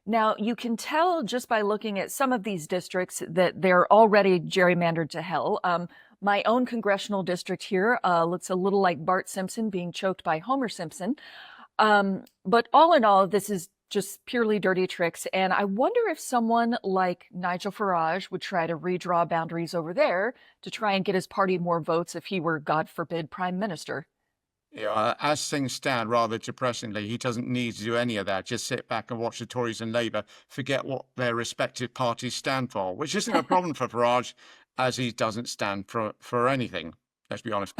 Now, you can tell just by looking at some of these districts that they're already gerrymandered to hell. My own congressional district here looks a little like Bart Simpson being choked by Homer Simpson. But all in all, this is just purely dirty tricks. And I wonder if someone like Nigel Farage would try to redraw boundaries over there to try and get his party more votes if he were, God forbid, prime minister. Yeah, as things stand, rather depressingly, he doesn't need to do any of that. Just sit back and watch the Tories and Labour forget what their respective parties stand for, which isn't a problem for Farage, as he doesn't stand for anything. Let's be honest.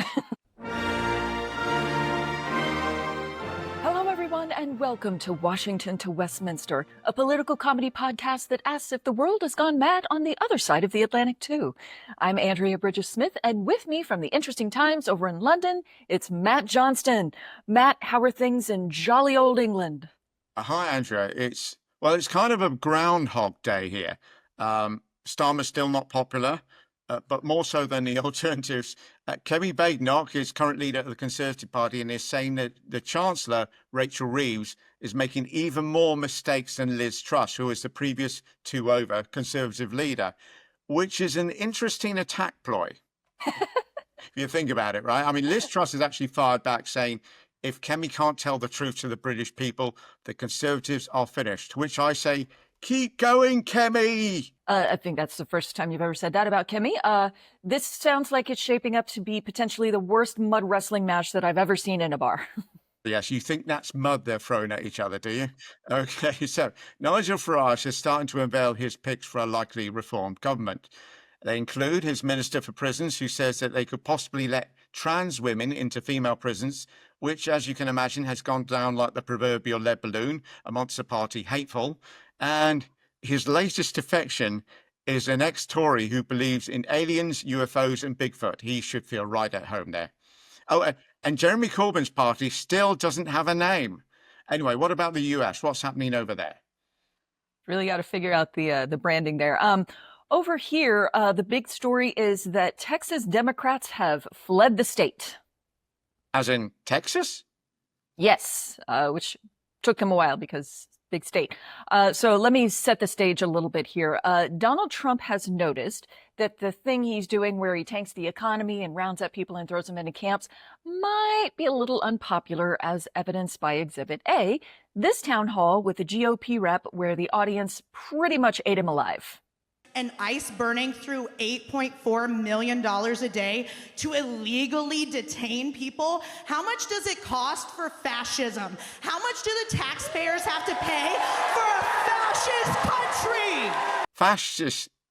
Hello, everyone, and welcome to Washington to Westminster, a political comedy podcast that asks if the world has gone mad on the other side of the Atlantic, too. I'm Andrea Bridges-Smith, and with me from the Interesting Times over in London, it's Matt Johnston. Matt, how are things in jolly old England? Hi, Andrea. It's kind of a Groundhog Day here. Starmer's still not popular, but more so than the alternatives. Kemi Badenoch is current leader of the Conservative Party and is saying that the Chancellor, Rachel Reeves, is making even more mistakes than Liz Truss, who was the previous two over Conservative leader, which is an interesting attack ploy. If you think about it, right? I mean, Liz Truss has actually fired back saying, if Kemi can't tell the truth to the British people, the Conservatives are finished, to which I say, keep going, Kemi. I think that's the first time you've ever said that about Kemi. This sounds like it's shaping up to be potentially the worst mud wrestling match that I've ever seen in a bar. Yes, you think that's mud they're throwing at each other, do you? Okay, so Nigel Farage is starting to unveil his picks for a likely reformed government. They include his Minister for Prisons, who says that they could possibly let trans women into female prisons, which, as you can imagine, has gone down like the proverbial lead balloon amongst the party hateful. And his latest defection is an ex-Tory who believes in aliens, UFOs, and Bigfoot. He should feel right at home there. Oh, and Jeremy Corbyn's party still doesn't have a name. Anyway, what about the US? What's happening over there? Really got to figure out the branding there. Over here, the big story is that Texas Democrats have fled the state. As in Texas? Yes, which took them a while because big state. So let me set the stage a little bit here. Donald Trump has noticed that the thing he's doing where he tanks the economy and rounds up people and throws them into camps might be a little unpopular, as evidenced by Exhibit A, this town hall with a GOP rep where the audience pretty much ate him alive. And ICE burning through $8.4 million a day to illegally detain people? How much does it cost for fascism? How much do the taxpayers have to pay for a fascist country?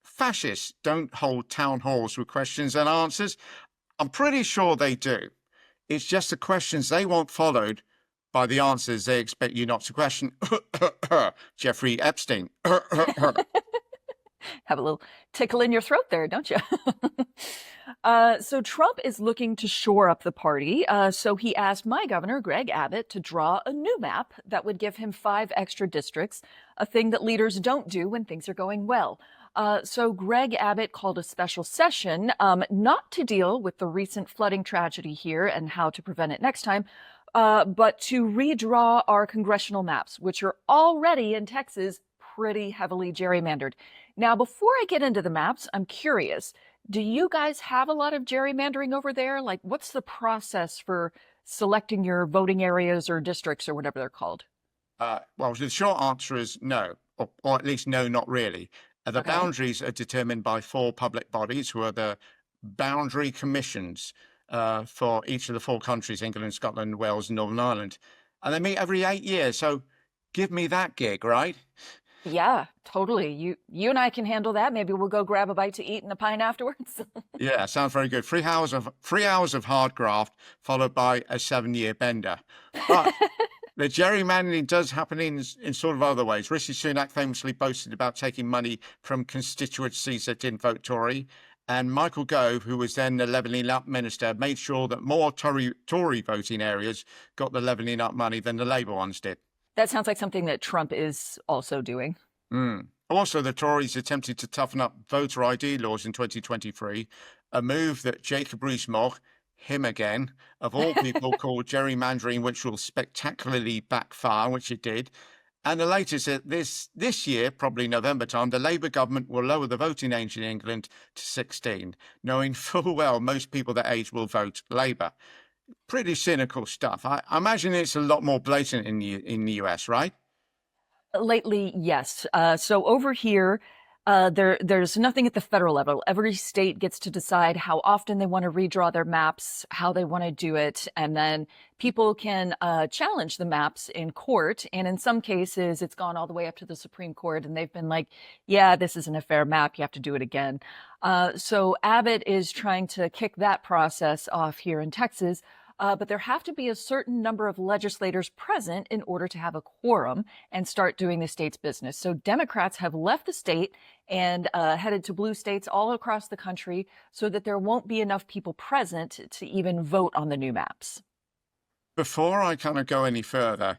Fascists don't hold town halls with questions and answers. I'm pretty sure they do. It's just the questions they want followed by the answers they expect you not to question. Jeffrey Epstein. Have a little tickle in your throat there, don't you? So Trump is looking to shore up the party. So he asked my governor, Greg Abbott, to draw a new map that would give him 5 extra districts, a thing that leaders don't do when things are going well. So Greg Abbott called a special session, not to deal with the recent flooding tragedy here and how to prevent it next time, but to redraw our congressional maps, which are already in Texas pretty heavily gerrymandered. Now, before I get into the maps, I'm curious, do you guys have a lot of gerrymandering over there? Like, what's the process for selecting your voting areas or districts or whatever they're called? Well, the short answer is no, or at least no, not really. The Okay. boundaries are determined by 4 public bodies who are the boundary commissions for each of the 4 countries, England, Scotland, Wales, and Northern Ireland. And they meet every 8 years. So give me that gig, right? Yeah, totally. You and I can handle that. Maybe we'll go grab a bite to eat and a pint afterwards. Yeah, sounds very good. 3 hours of hard graft followed by a 7-year bender. But the gerrymandering does happen in sort of other ways. Rishi Sunak famously boasted about taking money from constituencies that didn't vote Tory. And Michael Gove, who was then the Levelling Up minister, made sure that more Tory voting areas got the Levelling Up money than the Labour ones did. That sounds like something that Trump is also doing. Also, the Tories attempted to toughen up voter ID laws in 2023, a move that Jacob Rees-Mogg, him again, of all people, called gerrymandering, which will spectacularly backfire, which it did. And the latest this year, probably November time, the Labour government will lower the voting age in England to 16, knowing full well most people that age will vote Labour. Pretty cynical stuff. I imagine it's a lot more blatant in the US, right? Lately, yes. So over here, there's nothing at the federal level. Every state gets to decide how often they want to redraw their maps, how they want to do it, and then people can challenge the maps in court. And in some cases, it's gone all the way up to the Supreme Court, and they've been like, "Yeah, this isn't a fair map. You have to do it again." So Abbott is trying to kick that process off here in Texas. But there have to be a certain number of legislators present in order to have a quorum and start doing the state's business. So Democrats have left the state and headed to blue states all across the country so that there won't be enough people present to even vote on the new maps. Before I kind of go any further,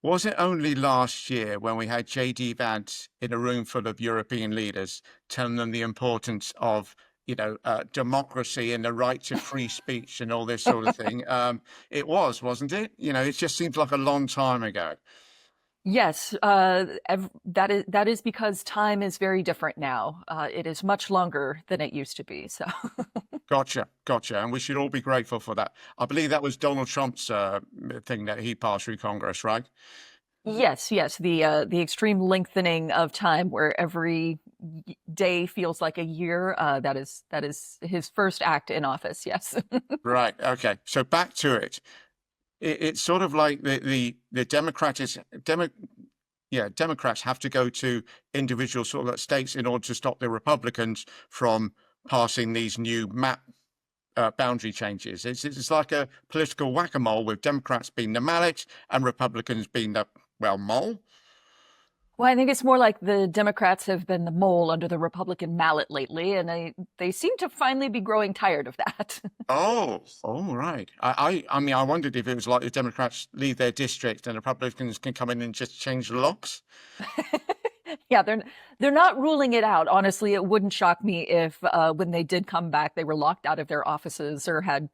was it only last year when we had J.D. Vance in a room full of European leaders telling them the importance of democracy and the right to free speech and all this sort of thing? Wasn't it? It just seems like a long time ago. Yes, that is because time is very different now. It is much longer than it used to be. So, Gotcha. And we should all be grateful for that. I believe that was Donald Trump's thing that he passed through Congress, right? yes, the extreme lengthening of time where every day feels like a year. That is his first act in office. Yes. Right. Okay. So back to it. It's sort of like the Democrats have to go to individual sort of states in order to stop the Republicans from passing these new map boundary changes. It's like a political whack-a-mole with Democrats being the mallet and Republicans being the mole. Well, I think it's more like the Democrats have been the mole under the Republican mallet lately, and they seem to finally be growing tired of that. Oh, right. I mean, I wondered if it was like the Democrats leave their district and the Republicans can come in and just change the locks. Yeah, they're not ruling it out. Honestly, it wouldn't shock me if when they did come back, they were locked out of their offices or had,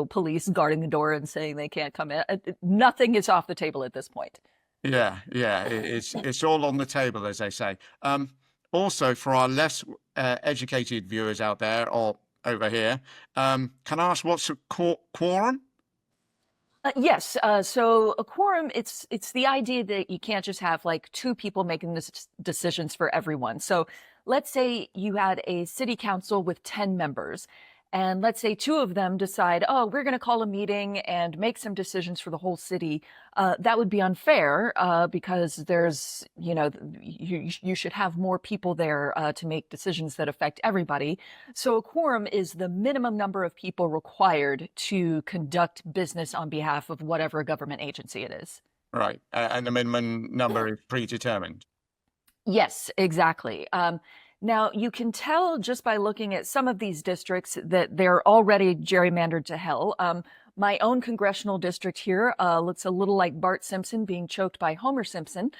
police guarding the door and saying they can't come in. Nothing is off the table at this point. Yeah, it's all on the table, as they say. Also, for our less educated viewers out there or over here, can I ask what's a quorum? Yes. So a quorum, it's the idea that you can't just have like two people making decisions for everyone. So let's say you had a city council with 10 members. And let's say two of them decide, oh, we're going to call a meeting and make some decisions for the whole city. That would be unfair because there's, you should have more people there to make decisions that affect everybody. So a quorum is the minimum number of people required to conduct business on behalf of whatever government agency it is. Right. And the minimum number is predetermined. Yes, exactly. Now, you can tell just by looking at some of these districts that they're already gerrymandered to hell. My own congressional district here looks a little like Bart Simpson being choked by Homer Simpson.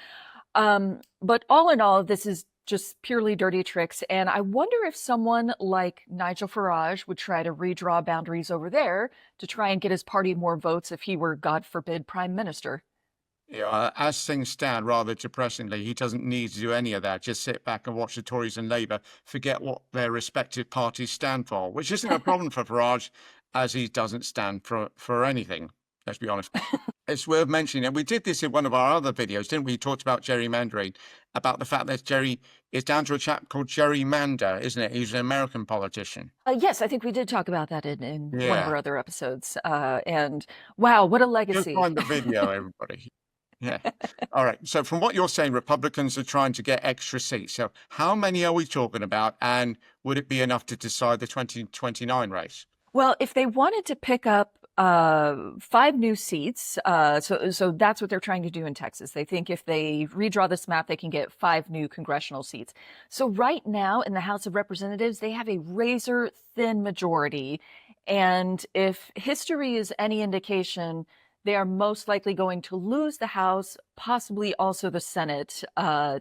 But all in all, this is just purely dirty tricks. And I wonder if someone like Nigel Farage would try to redraw boundaries over there to try and get his party more votes if he were, God forbid, prime minister. Yeah, as things stand, rather depressingly, he doesn't need to do any of that. Just sit back and watch the Tories and Labour forget what their respective parties stand for, which isn't a problem for Farage, as he doesn't stand for anything. Let's be honest. It's worth mentioning, and we did this in one of our other videos, didn't we? We talked about gerrymandering, about the fact that Jerry is down to a chap called Gerrymander, isn't it? He's an American politician. Yes, I think we did talk about that in one of our other episodes. And wow, what a legacy. Go find the video, everybody. Yeah. All right. So from what you're saying, Republicans are trying to get extra seats. So how many are we talking about? And would it be enough to decide the 2029 race? Well, if they wanted to pick up 5 new seats, so that's what they're trying to do in Texas. They think if they redraw this map, they can get 5 new congressional seats. So right now in the House of Representatives, they have a razor thin majority. And if history is any indication, they are most likely going to lose the House, possibly also the Senate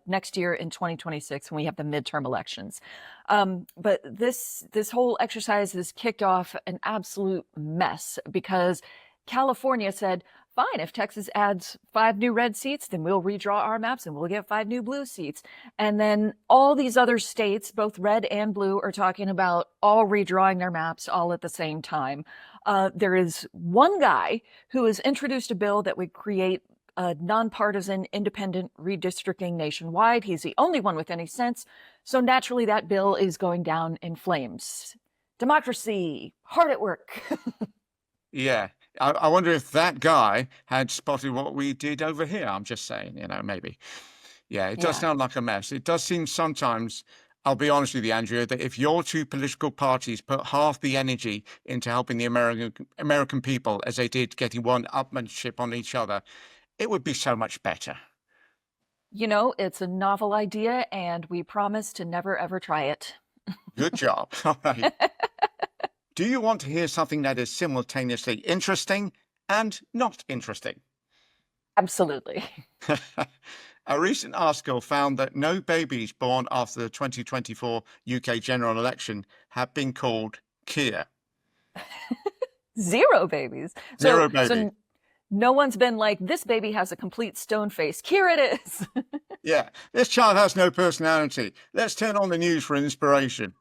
next year in 2026 when we have the midterm elections. But this whole exercise has kicked off an absolute mess because California said fine, if Texas adds 5 new red seats, then we'll redraw our maps and we'll get 5 new blue seats. And then all these other states, both red and blue, are talking about all redrawing their maps all at the same time. There is one guy who has introduced a bill that would create a nonpartisan independent redistricting nationwide. He's the only one with any sense. So naturally, that bill is going down in flames. Democracy, hard at work. Yeah. I wonder if that guy had spotted what we did over here. I'm just saying, maybe. Yeah, it does Yeah. sound like a mess. It does seem sometimes, I'll be honest with you, Andrea, that if your two political parties put half the energy into helping the American people as they did getting one-upmanship on each other, it would be so much better. It's a novel idea, and we promise to never, ever try it. Good job. All right. Do you want to hear something that is simultaneously interesting and not interesting? Absolutely. A recent article found that no babies born after the 2024 UK general election have been called Keir. 0 babies. Zero babies. No one's been like, this baby has a complete stone face. Here it is. Yeah, this child has no personality. Let's turn on the news for inspiration.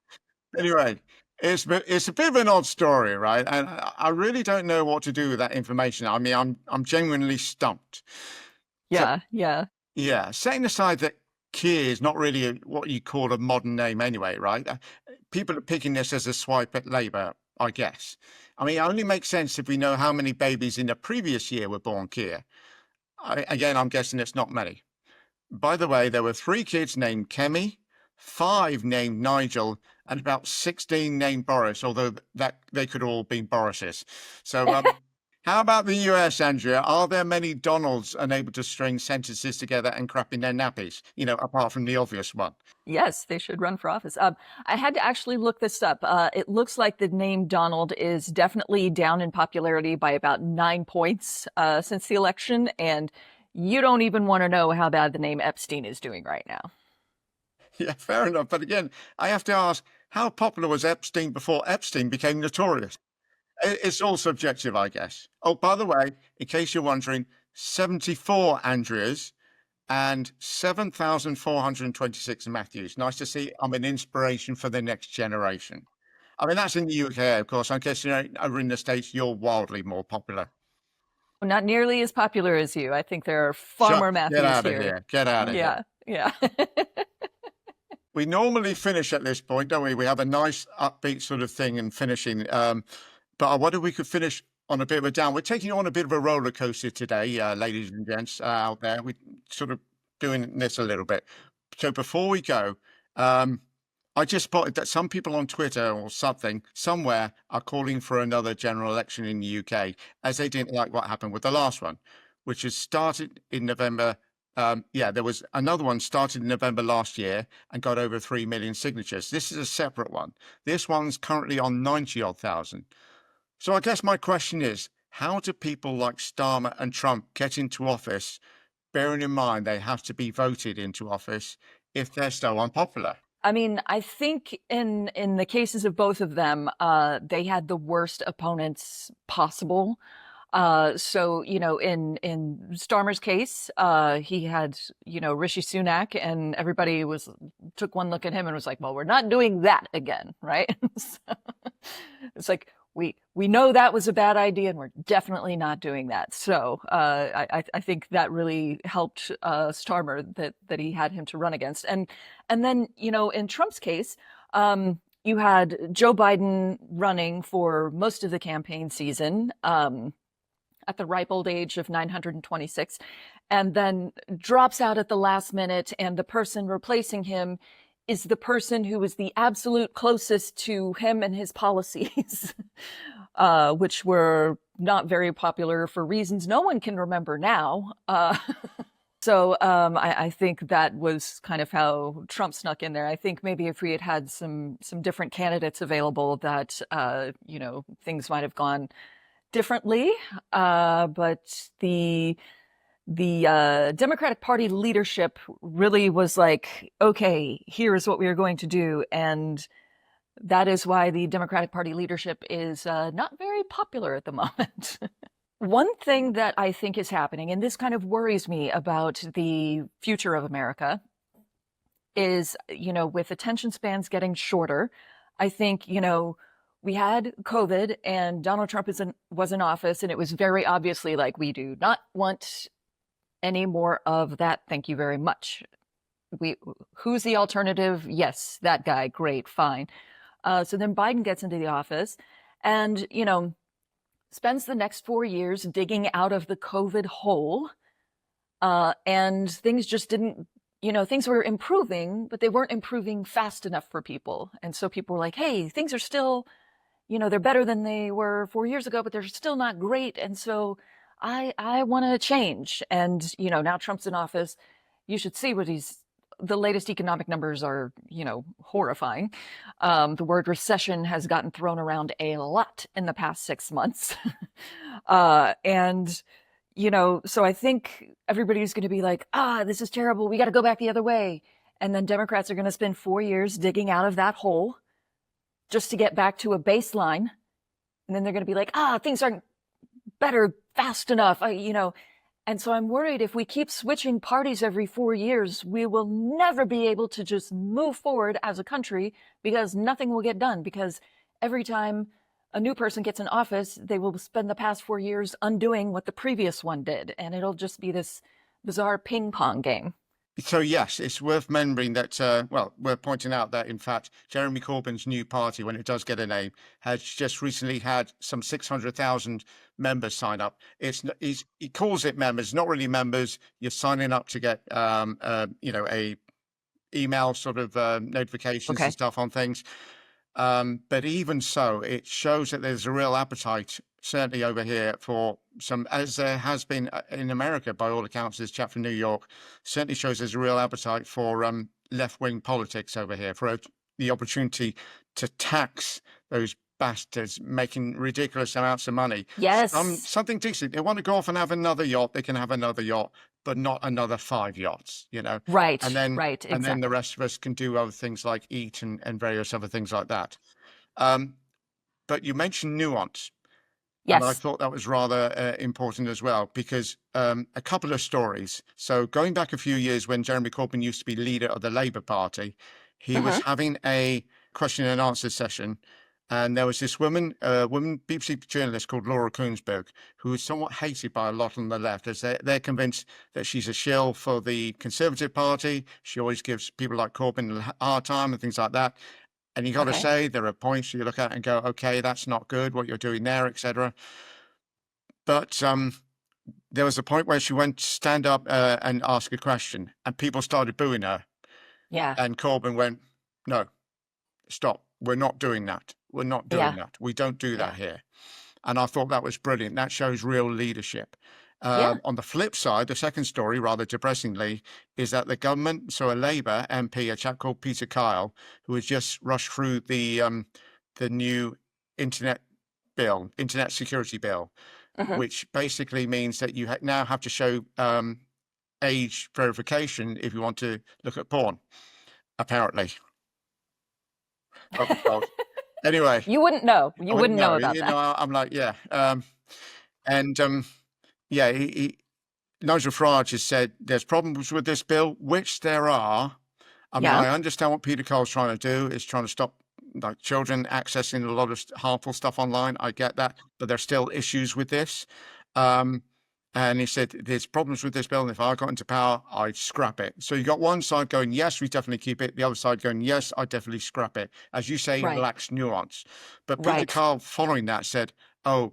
Anyway, it's a bit of an odd story, right? And I really don't know what to do with that information. I mean, I'm genuinely stumped. Yeah. Yeah, setting aside that Keir is not really what you call a modern name anyway, right? People are picking this as a swipe at Labour, I guess. I mean, it only makes sense if we know how many babies in the previous year were born Keir. Again, I'm guessing it's not many. By the way, there were 3 kids named Kemi, 5 named Nigel, and about 16 named Boris, although that they could all be Borises. So how about the US, Andrea? Are there many Donalds unable to string sentences together and crap in their nappies, apart from the obvious one? Yes, they should run for office. I had to actually look this up. It looks like the name Donald is definitely down in popularity by about 9 points since the election. And you don't even want to know how bad the name Epstein is doing right now. Yeah, fair enough. But again, I have to ask, how popular was Epstein before Epstein became notorious? It's all subjective, I guess. Oh, by the way, in case you're wondering, 74 Andreas and 7,426 Matthews. Nice to see I'm an inspiration for the next generation. I mean, that's in the UK, of course. I guess, over in the States, you're wildly more popular. Not nearly as popular as you. I think there are far more Matthews Get out of here. here. Get out of here. Yeah. We normally finish at this point, don't we? We have a nice upbeat sort of thing and finishing. But I wonder if we could finish on a bit of a down. We're taking you on a bit of a roller coaster today, ladies and gents out there. We're sort of doing this a little bit. So before we go, I just spotted that some people on Twitter or somewhere are calling for another general election in the UK, as they didn't like what happened with the last one, which has started in November. There was another one started in November last year and got over 3 million signatures. This is a separate one. This one's currently on 90-odd thousand. So I guess my question is, how do people like Starmer and Trump get into office, bearing in mind they have to be voted into office if they're so unpopular? I mean, I think in the cases of both of them, they had the worst opponents possible. So, in Starmer's case, he had, Rishi Sunak, and everybody took one look at him and was like, well, we're not doing that again, right? So, it's like, we know that was a bad idea and we're definitely not doing that. So I think that really helped Starmer that he had him to run against. And then, in Trump's case, you had Joe Biden running for most of the campaign season at the ripe old age of 926, and then drops out at the last minute, and the person replacing him is the person who was the absolute closest to him and his policies, which were not very popular for reasons no one can remember now. So I think that was kind of how Trump snuck in there. I think maybe if we had had some different candidates available, that things might have gone differently. But the Democratic Party leadership really was like, okay, here's what we are going to do. And that is why the Democratic Party leadership is not very popular at the moment. One thing that I think is happening, and this kind of worries me about the future of America, is, with attention spans getting shorter, I think, we had COVID and Donald Trump was in office, and it was very obviously like, we do not want any more of that. Thank you very much. Who's the alternative? Yes, that guy. Great, fine. So then Biden gets into the office and, spends the next 4 years digging out of the COVID hole. And things just didn't, things were improving, but they weren't improving fast enough for people. And so people were like, hey, things are still, they're better than they were 4 years ago, but they're still not great. And so I want to change. And, now Trump's in office. You should see the latest economic numbers are, horrifying. The word recession has gotten thrown around a lot in the past 6 months. And, so I think everybody's going to be like, this is terrible. We got to go back the other way. And then Democrats are going to spend 4 years digging out of that hole just to get back to a baseline. And then they're going to be like, things aren't better fast enough. And so I'm worried if we keep switching parties every 4 years, we will never be able to just move forward as a country because nothing will get done. Because every time a new person gets in office, they will spend the past 4 years undoing what the previous one did. And it'll just be this bizarre ping pong game. So, yes, it's worth remembering that, we're pointing out that, in fact, Jeremy Corbyn's new party, when it does get a name, has just recently had some 600,000 members sign up. He calls it members, not really members. You're signing up to get, a email sort of notifications and stuff on things. But even so, it shows that there's a real appetite, certainly over here, for some, as there has been in America, by all accounts. This chap from New York certainly shows there's a real appetite for left-wing politics over here, for the opportunity to tax those bastards making ridiculous amounts of money. Yes. Something decent. They want to go off and have another yacht, they can have another yacht, but not another 5 yachts, Right. And then, right. and then the rest of us can do other things like eat and various other things like that. But you mentioned nuance. Yes. And I thought that was rather important as well, because a couple of stories. So going back a few years when Jeremy Corbyn used to be leader of the Labour Party, he was having a question and answer session. And there was this woman BBC journalist called Laura Kuenssberg, who is somewhat hated by a lot on the left, as they're convinced that she's a shill for the Conservative Party. She always gives people like Corbyn a hard time and things like that. And you got to say, there are points you look at and go, okay, that's not good, what you're doing there, etc. But there was a point where she went to stand up and ask a question, and people started booing her. Yeah. And Corbyn went, no, stop. We're not doing that. We're not doing that. We don't do that here. And I thought that was brilliant. That shows real leadership. On the flip side, the second story, rather depressingly, is that the government, so a Labour MP, a chap called Peter Kyle, who has just rushed through the new internet security bill, which basically means that you now have to show age verification if you want to look at porn, apparently. Oh, God. Anyway, you wouldn't know. You wouldn't know about that. I'm like, Nigel Farage has said there's problems with this bill, which there are. I mean, I understand what Peter Cole's trying to do, is trying to stop like children accessing a lot of harmful stuff online. I get that, but there's still issues with this. And he said, there's problems with this bill, and if I got into power, I'd scrap it. So you got one side going, yes, we definitely keep it. The other side going, yes, I definitely scrap it. As you say, it lacks nuance. But Peter Kyle, following that, said, Nigel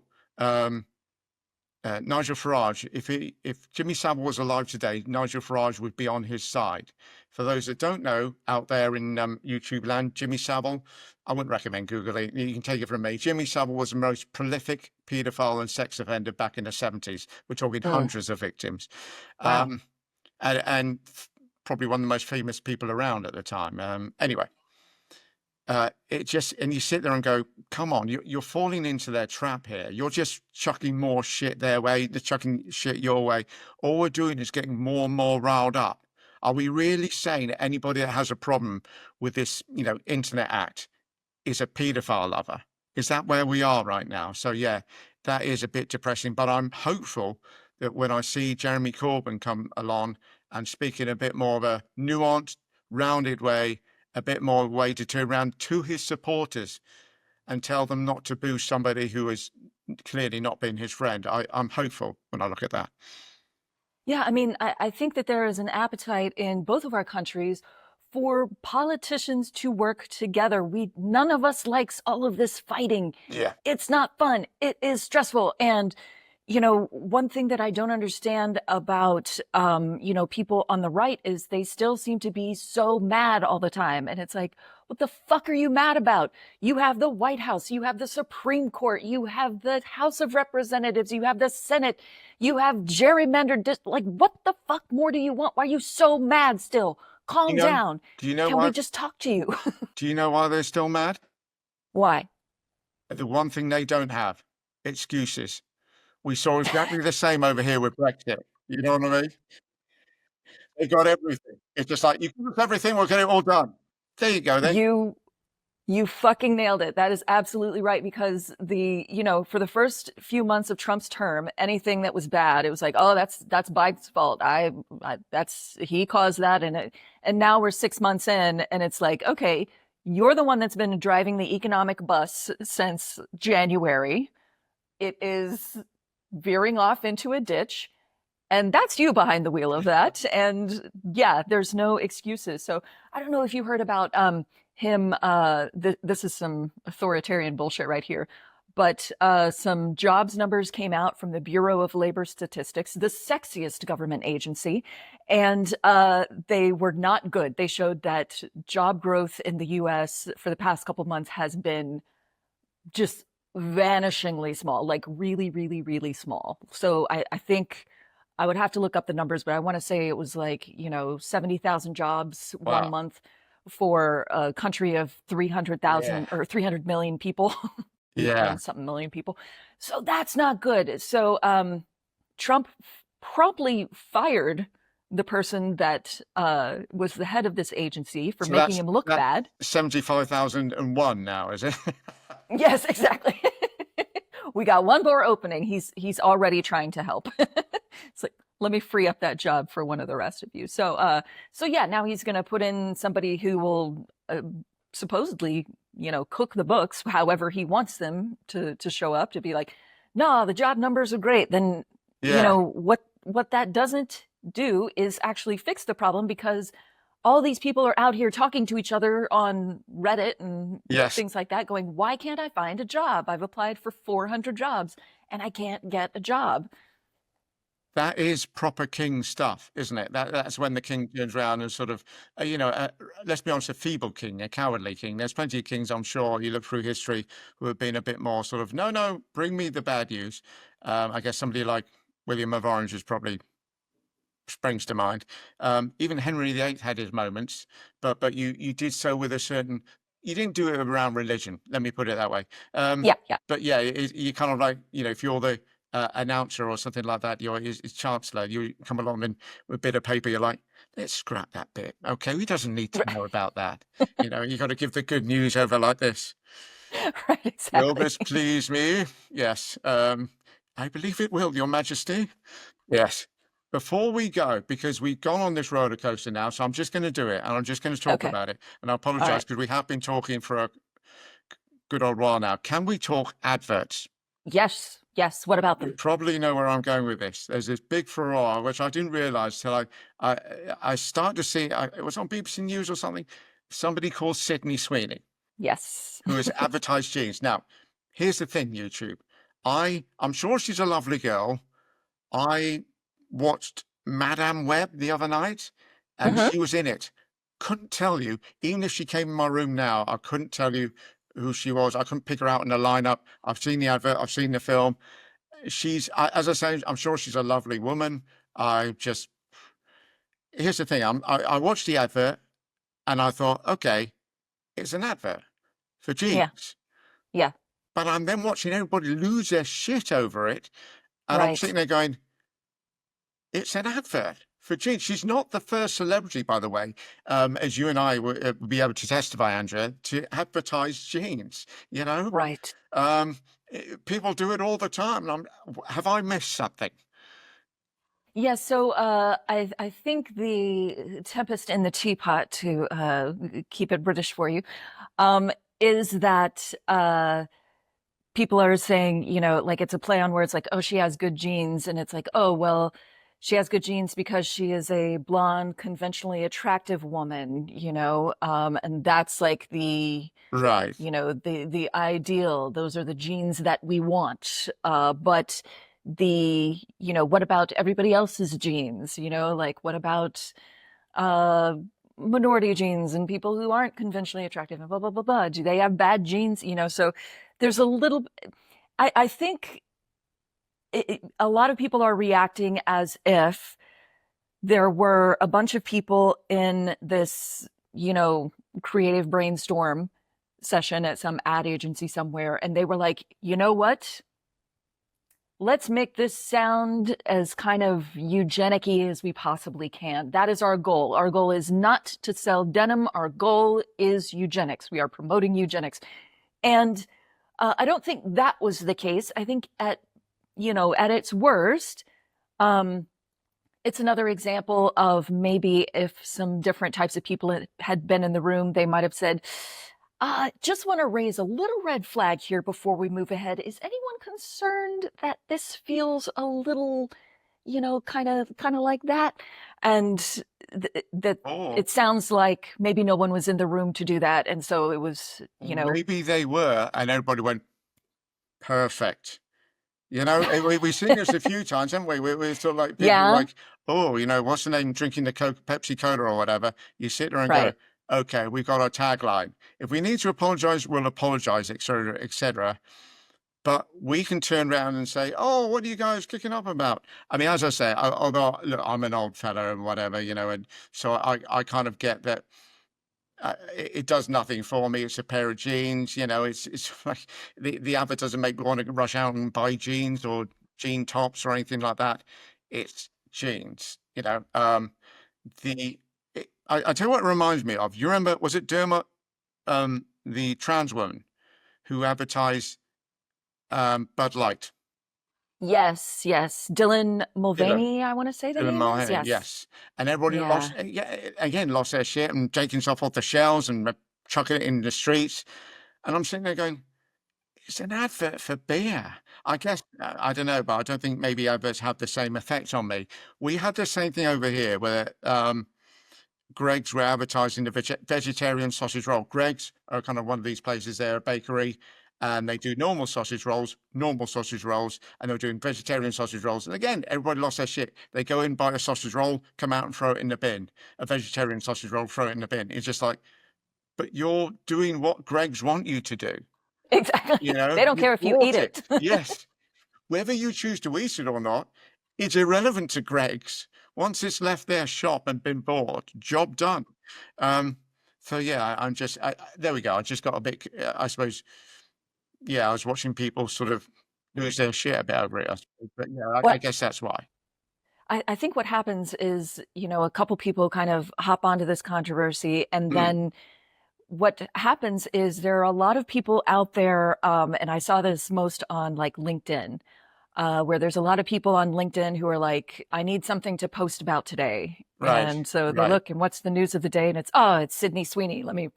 Farage, if Jimmy Savile was alive today, Nigel Farage would be on his side. For those that don't know, out there in YouTube land, Jimmy Savile, I wouldn't recommend Googling it. You can take it from me. Jimmy Savile was the most prolific paedophile and sex offender back in the 70s. We're talking hundreds of victims. Wow. And probably one of the most famous people around at the time. Anyway. And you sit there and go, come on, you're falling into their trap here. You're just chucking more shit their way, they're chucking shit your way. All we're doing is getting more and more riled up. Are we really saying that anybody that has a problem with this, Internet Act is a paedophile lover? Is that where we are right now? So yeah, that is a bit depressing. But I'm hopeful that when I see Jeremy Corbyn come along and speak in a bit more of a nuanced, rounded way, a bit more way to turn around to his supporters and tell them not to boo somebody who has clearly not been his friend. I'm hopeful when I look at that. Yeah, I mean, I think that there is an appetite in both of our countries for politicians to work together. None of us likes all of this fighting. Yeah. It's not fun. It is stressful. And, one thing that I don't understand about, people on the right is they still seem to be so mad all the time. And it's like, what the fuck are you mad about? You have the White House, you have the Supreme Court, you have the House of Representatives, you have the Senate, you have gerrymandered. Like, what the fuck more do you want? Why are you so mad still? Calm down. Do you know Can why? we just talk to you? Do you know why they're still mad? Why? The one thing they don't have, excuses. We saw exactly the same over here with Brexit. You know what I mean? They got everything. It's just like, you give us everything, we'll get it all done. There you go. You fucking nailed it. That is absolutely right. Because for the first few months of Trump's term, anything that was bad, it was like, oh, that's Biden's fault. He caused that. And now we're 6 months in and it's like, okay, you're the one that's been driving the economic bus since January. It is veering off into a ditch. And that's you behind the wheel of that. And yeah, there's no excuses. So I don't know if you heard about him. This is some authoritarian bullshit right here. But some jobs numbers came out from the Bureau of Labor Statistics, the sexiest government agency, and they were not good. They showed that job growth in the U.S. for the past couple of months has been just vanishingly small, like really, really, really small. So I think I would have to look up the numbers, but I want to say it was like, 70,000 jobs Wow. 1 month for a country of 300,000 or 300 million people. Yeah. Something million people. So that's not good. So Trump promptly fired the person that was the head of this agency for making him look bad. 75,001 now, is it? Yes, exactly. We got one more opening. He's already trying to help. It's like, let me free up that job for one of the rest of you. So yeah, now he's going to put in somebody who will supposedly, cook the books however he wants them to show up, to be like, no, the job numbers are great. Then, what that doesn't do is actually fix the problem, because all these people are out here talking to each other on Reddit and things like that, going, why can't I find a job? I've applied for 400 jobs and I can't get a job. That is proper king stuff, isn't it? That's when the king turns around and sort of, let's be honest, a feeble king, a cowardly king. There's plenty of kings, I'm sure, you look through history, who have been a bit more sort of, no, bring me the bad news. I guess somebody like William of Orange is probably springs to mind. Even Henry VIII had his moments, but you did so with a certain, you didn't do it around religion, let me put it that way. Yeah. But yeah, you kind of like, if you're the announcer or something like that, you're his chancellor, you come along and with a bit of paper, you're like, let's scrap that bit. Okay, he doesn't need to know about that. You got to give the good news over like this. Right, exactly. Will this please me? Yes. I believe it will, Your Majesty. Yes. Before we go, because we've gone on this roller coaster now, so I'm just going to do it, and I'm just going to talk about it. And I apologize, because we have been talking for a good old while now. Can we talk adverts? Yes. What about them? You probably know where I'm going with this. There's this big furore, which I didn't realize till I started to see, it was on BBC News or something, somebody called Sydney Sweeney. Yes. Who has advertised jeans. Now, here's the thing, YouTube. I'm sure she's a lovely girl. I watched Madame Web the other night, and she was in it. Couldn't tell you, even if she came in my room now, I couldn't tell you who she was. I couldn't pick her out in the lineup. I've seen the advert, I've seen the film. As I say, I'm sure she's a lovely woman. Here's the thing. I watched the advert and I thought, okay, it's an advert for jeans. Yeah. But I'm then watching everybody lose their shit over it. And I'm sitting there going, it's an advert for jeans. She's not the first celebrity, by the way, as you and I will be able to testify, Andrea, to advertise jeans, Right. People do it all the time. Have I missed something? Yeah, so I think the tempest in the teapot, to keep it British for you, is that people are saying, like it's a play on words, like, oh, she has good genes, and it's like, oh, well, she has good genes because she is a blonde, conventionally attractive woman, and that's like Right. the ideal. Those are the genes that we want. But what about everybody else's genes? Like what about uh, minority genes and people who aren't conventionally attractive and blah, blah, blah, blah. Do they have bad genes? So there's a little, I think a lot of people are reacting as if there were a bunch of people in this, creative brainstorm session at some ad agency somewhere, and they were like, you know what? Let's make this sound as kind of eugenic-y as we possibly can. That is our goal. Our goal is not to sell denim. Our goal is eugenics. We are promoting eugenics. And I don't think that was the case. I think at its worst, it's another example of maybe if some different types of people had been in the room, they might have said, just want to raise a little red flag here before we move ahead. Is anyone concerned that this feels a little, kind of like that? And that Oh, it sounds like maybe no one was in the room to do that. And so it was, maybe they were, and everybody went, perfect. We've seen this a few times, haven't we? We're sort of like people yeah, like, oh, what's the name, drinking the Coke, Pepsi Cola or whatever. You sit there and go, right. okay, we've got our tagline. If we need to apologize, we'll apologize, etc., etc. But we can turn around and say, oh, what are you guys kicking up about? I mean, as I say, although look, I'm an old fellow and whatever, and so I kind of get that. It does nothing for me. It's a pair of jeans, it's like the advert doesn't make me want to rush out and buy jeans or jean tops or anything like that. It's jeans, the I tell you what it reminds me of. You remember, was it Dermot, the trans woman who advertised Bud Light? Yes, yes. Dylan Mulvaney, I want to say the In name my is. head, Yes. yes. And everybody Yeah. lost, again, lost their shit and taking stuff off the shelves and chucking it in the streets. And I'm sitting there going, it's an advert for beer. I guess, I don't know, but I don't think maybe adverts have the same effect on me. We had the same thing over here where Greggs were advertising the vegetarian sausage roll. Greggs are kind of one of these places, they're a bakery, and they do normal sausage rolls, and they're doing vegetarian sausage rolls. And again, everybody lost their shit. They go in, buy a sausage roll, come out and throw it in the bin. A vegetarian sausage roll, throw it in the bin. It's just like, but you're doing what Greggs want you to do. Exactly. They don't You care if you eat bought it. Yes. Whether you choose to eat it or not, it's irrelevant to Greggs. Once it's left their shop and been bought, job done. So yeah, there we go. I just got a bit, I suppose, yeah, I was watching people sort of lose their shit a bit over it, I suppose. But yeah, I What guess that's why. I think what happens is, a couple people kind of hop onto this controversy, and Mm, then what happens is there are a lot of people out there, and I saw this most on like LinkedIn, where there's a lot of people on LinkedIn who are like, I need something to post about today. right, And so they right. look, and what's the news of the day? And it's Sydney Sweeney. Let me,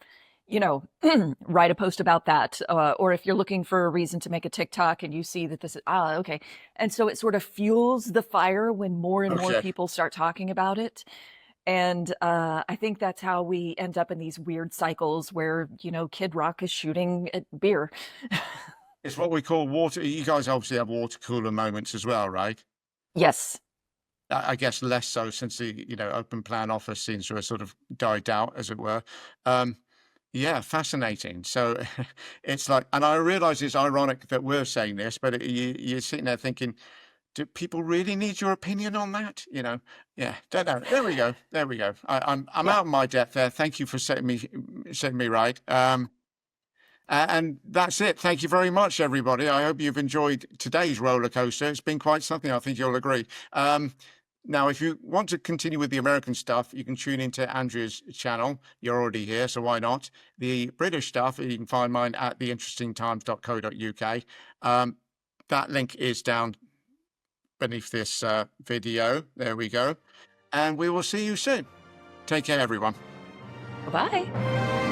write a post about that. Or if you're looking for a reason to make a TikTok and you see that this is, okay. And so it sort of fuels the fire when more and more Okay. people start talking about it. And I think that's how we end up in these weird cycles where, Kid Rock is shooting at beer. It's what we call water. You guys obviously have water cooler moments as well, right? Yes. I guess less so since the, open plan office seems to have sort of died out, as it were. Um, Yeah, fascinating. So it's like, and I realize it's ironic that we're saying this, but you're sitting there thinking, do people really need your opinion on that? Yeah, don't know. There we go. There we go. I'm Yeah. out of my depth there. Thank you for setting me right. And that's it. Thank you very much, everybody. I hope you've enjoyed today's roller coaster. It's been quite something. I think you'll agree. Now, if you want to continue with the American stuff, you can tune into Andrea's channel. You're already here, so why not? The British stuff, you can find mine at theinterestingtimes.co.uk. That link is down beneath this video. There we go. And we will see you soon. Take care, everyone. Bye-bye.